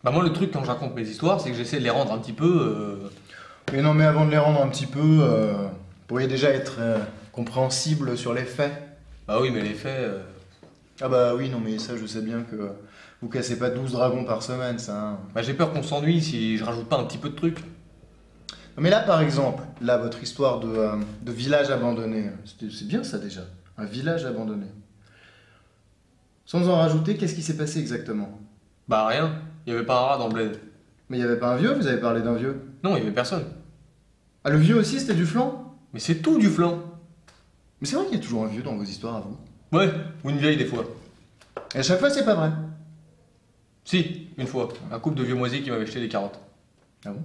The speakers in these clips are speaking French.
Bah moi le truc quand je raconte mes histoires, c'est que j'essaie de les rendre un petit peu... Mais non, mais avant de les rendre un petit peu, vous pourriez déjà être compréhensible sur les faits. Bah oui, mais les faits... Ah bah oui, non, mais ça, je sais bien que vous cassez pas 12 dragons par semaine, ça. Hein. Bah j'ai peur qu'on s'ennuie si je rajoute pas un petit peu de trucs. Non, mais là, par exemple, là, votre histoire de village abandonné, c'est bien ça déjà, un village abandonné. Sans en rajouter, qu'est-ce qui s'est passé exactement? Bah rien, il y avait pas un rat dans le bled. Mais il y avait pas un vieux, vous avez parlé d'un vieux. Non, il y avait personne. Ah, le vieux aussi, c'était du flan? Mais c'est tout du flan. Mais c'est vrai qu'il y a toujours un vieux dans vos histoires à vous. Ouais, ou une vieille des fois. Et à chaque fois, c'est pas vrai. Si, une fois, un couple de vieux moisis qui m'avait jeté des carottes. Ah bon?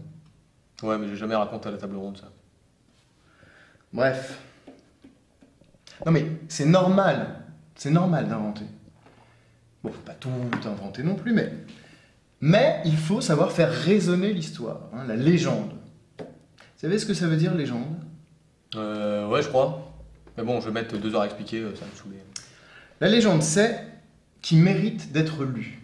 Ouais, mais j'ai jamais raconté à la table ronde ça. Bref. Non mais c'est normal d'inventer. Bon, faut pas tout inventer non plus, mais il faut savoir faire résonner l'histoire, hein, la légende. Vous savez ce que ça veut dire, légende? Ouais, je crois. Mais bon, je vais mettre 2 heures à expliquer, ça va me saouler. La légende, c'est qui mérite d'être lue.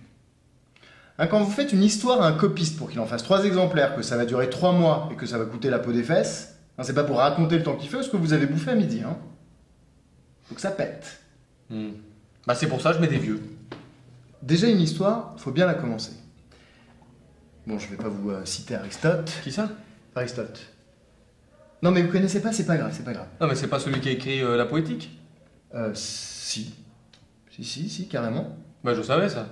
Hein, quand vous faites une histoire à un copiste pour qu'il en fasse 3 exemplaires, que ça va durer 3 mois et que ça va coûter la peau des fesses, hein, c'est pas pour raconter le temps qu'il fait ce que vous avez bouffé à midi. Hein. Faut que ça pète. Bah c'est pour ça que je mets des vieux. Déjà une histoire, faut bien la commencer. Bon, je vais pas vous citer Aristote. Qui ça? Aristote. Non mais vous connaissez pas, c'est pas grave, c'est pas grave. Non mais c'est pas celui qui a écrit la poétique? Si. Si, carrément. Bah je savais ça.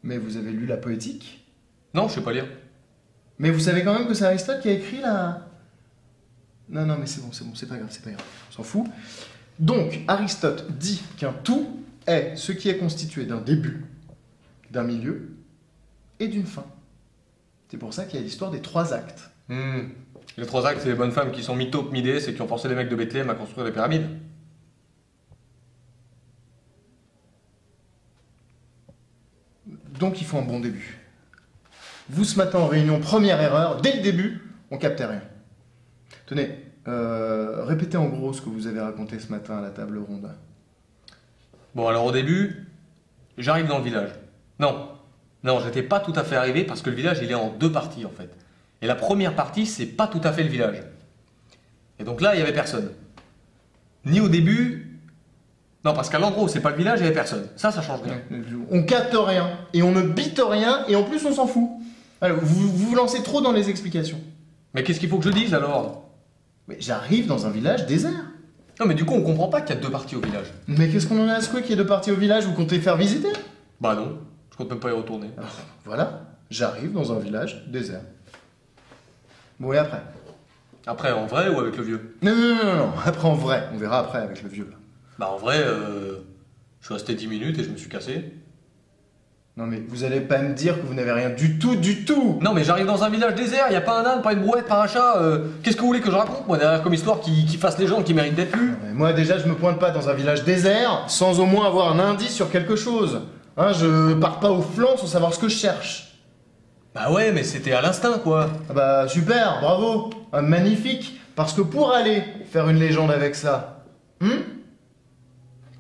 Mais vous avez lu la poétique? Non, je sais pas lire. Mais vous savez quand même que c'est Aristote qui a écrit la... Non, mais c'est bon, c'est pas grave, on s'en fout. Donc, Aristote dit qu'un tout est ce qui est constitué d'un début, d'un milieu et d'une fin. C'est pour ça qu'il y a l'histoire des 3 actes. Les 3 actes, c'est les bonnes femmes qui sont mi-taupes, mi-déesses et qui ont forcé les mecs de Bethléem à construire des pyramides. Donc il faut un bon début. Vous, ce matin, en réunion, première erreur, dès le début, on captait rien. Tenez, répétez en gros ce que vous avez raconté ce matin à la table ronde. Bon, alors au début, j'arrive dans le village. Non, j'étais pas tout à fait arrivé parce que le village, il est en 2 parties en fait. Et la première partie, c'est pas tout à fait le village. Et donc là, il y avait personne. Ni au début... Non, parce qu'à l'endroit où c'est pas le village, il y avait personne. Ça change rien. On capte rien, et on ne bite rien, et en plus on s'en fout. Alors, vous vous lancez trop dans les explications. Mais qu'est-ce qu'il faut que je dise alors? Mais j'arrive dans un village désert. Non, mais du coup, on comprend pas qu'il y a 2 parties au village. Mais qu'est-ce qu'on en a à secouer qu'il y ait 2 parties au village? Vous comptez faire visiter? Bah non, je compte même pas y retourner. Voilà, j'arrive dans un village désert. Bon, et après? Après, en vrai ou avec le vieux? Non, après en vrai, on verra après avec le vieux là. Bah en vrai, je suis resté 10 minutes et je me suis cassé. Non mais vous allez pas me dire que vous n'avez rien du tout. Non mais j'arrive dans un village désert, y a pas un âne, pas une brouette, pas un chat, qu'est-ce que vous voulez que je raconte moi derrière comme histoire qui fasse les gens qui méritent d'être lus? Mais moi déjà je me pointe pas dans un village désert sans au moins avoir un indice sur quelque chose. Hein, je pars pas au flanc sans savoir ce que je cherche. Bah ouais mais c'était à l'instinct quoi. Ah bah super, bravo, ah, magnifique. Parce que pour aller faire une légende avec ça,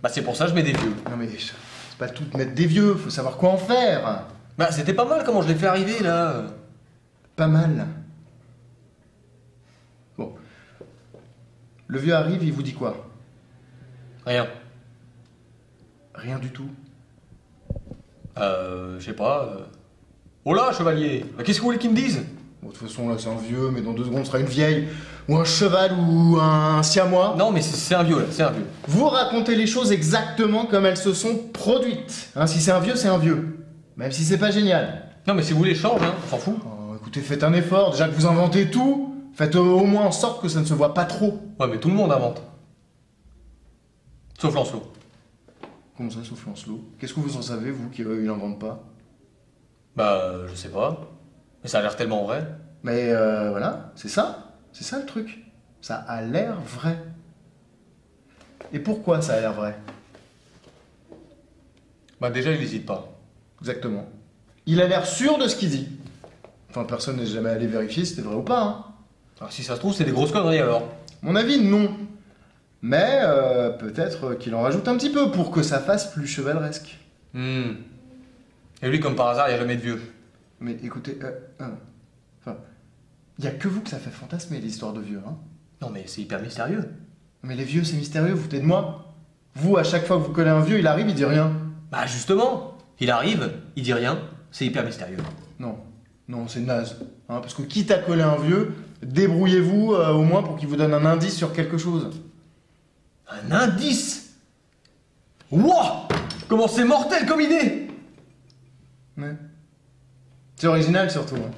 bah c'est pour ça que je mets des vieux. Non mais c'est pas tout de mettre des vieux, faut savoir quoi en faire. Bah c'était pas mal comment je l'ai fait arriver là. Pas mal. Bon. Le vieux arrive, il vous dit quoi? Rien. Rien du tout. Je sais pas. Oh là chevalier, bah, qu'est-ce que vous voulez qu'ils me disent? Bon, de toute façon là c'est un vieux, mais dans 2 secondes ce sera une vieille, ou un cheval, ou un siamois. Non mais c'est un vieux là, c'est un vieux. Vous racontez les choses exactement comme elles se sont produites. Hein, si c'est un vieux, c'est un vieux. Même si c'est pas génial. Non mais si vous voulez change, hein, on s'en fout. Oh, écoutez, faites un effort. Déjà que vous inventez tout, faites au moins en sorte que ça ne se voit pas trop. Ouais mais tout le monde invente. Sauf Lancelot. Comment ça, sauf Lancelot? Qu'est-ce que vous en savez, vous, qu'il n'invente pas? Bah je sais pas. Mais ça a l'air tellement vrai. Mais voilà, c'est ça le truc. Ça a l'air vrai. Et pourquoi ça a l'air vrai? Bah déjà il hésite pas. Exactement. Il a l'air sûr de ce qu'il dit. Enfin, personne n'est jamais allé vérifier si c'était vrai ou pas. Hein. Alors si ça se trouve c'est des grosses conneries alors. Mon avis, non. Mais peut-être qu'il en rajoute un petit peu pour que ça fasse plus chevaleresque. Et lui comme par hasard il n'y a jamais de vieux. Mais écoutez, enfin, y a que vous que ça fait fantasmer l'histoire de vieux, hein. Non mais c'est hyper mystérieux. Mais les vieux, c'est mystérieux, vous foutez de moi. Vous, à chaque fois que vous collez un vieux, il arrive, il dit rien. Bah justement, il arrive, il dit rien, c'est hyper mystérieux. Non, non, c'est naze. Hein, parce que quitte à coller un vieux, débrouillez-vous au moins pour qu'il vous donne un indice sur quelque chose. Un indice? Wouah! Comment c'est mortel comme idée! Ouais. C'est original surtout. Hein.